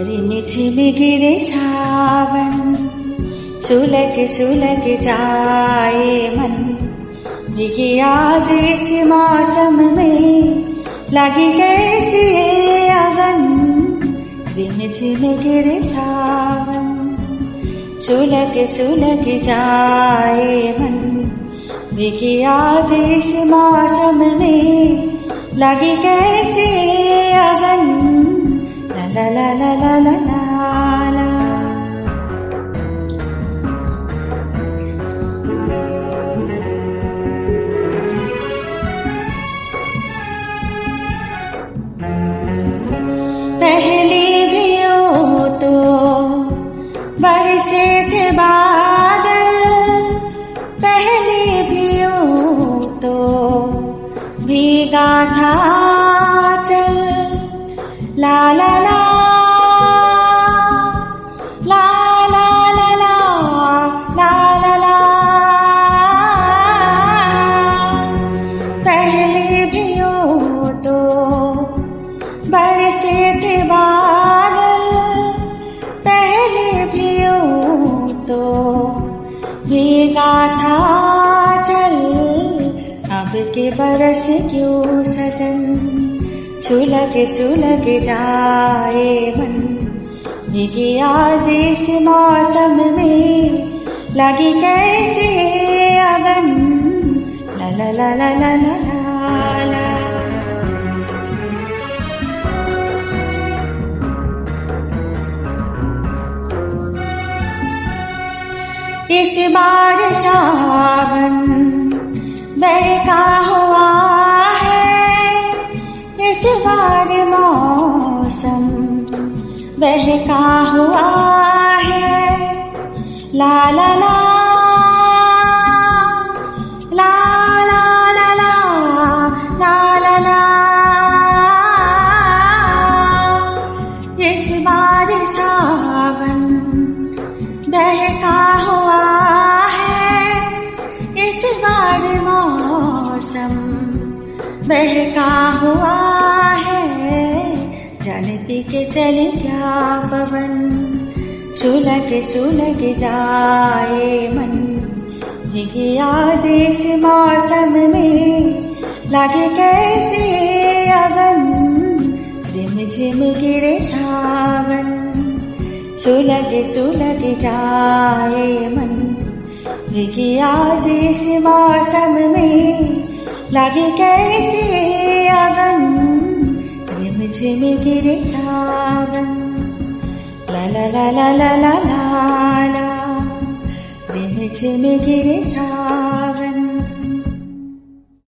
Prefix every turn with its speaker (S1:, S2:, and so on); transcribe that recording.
S1: रिमझिम गिरे सावन, सुलग सुलग जाए मन। भीगे आज इस मौसम में, लगी कैसी है अगन। रिमझिम गिरे सावन, सुलग सुलग जाए मन। भीगे आज इस मौसम में, लगी कैसी है अगन। ला ला ला ला ला ला ला। पहले भी यूं तो बरसे थे बादल, पहले भी यूं तो भीगा था चल। ला ला ला ला ला ला ला ला ला। पहले भी यूं तो बरसे थे बादल, पहले भी यूं तो भीगा था चल। अब के बरस क्यों सजन, सुलग सुलग जाए मन। भीगे आज इस मौसम में, लगी कैसे अगन। ला ला ला ला ला ला ला। इस बार सावन बहका हुआ है, इस बार मौसम बहका हुआ है। ला ला ला ला ला ला ला ला ला। इस बार सावन बहका हुआ है, इस बार मौसम बहका हुआ है। जानती के चले क्या पवन, सुलग सुलग जाए मन। भीगे आज इस मौसम में, लगे कैसे अगन। रिमझिम गिरे सावन, सुलग सुलग जाए मन। भीगे आज इस मौसम में, लगे कैसे अगन। रिमझिम गिरे सावन, ला ला ला ला ला ला ला। रिमझिम गिरे सावन।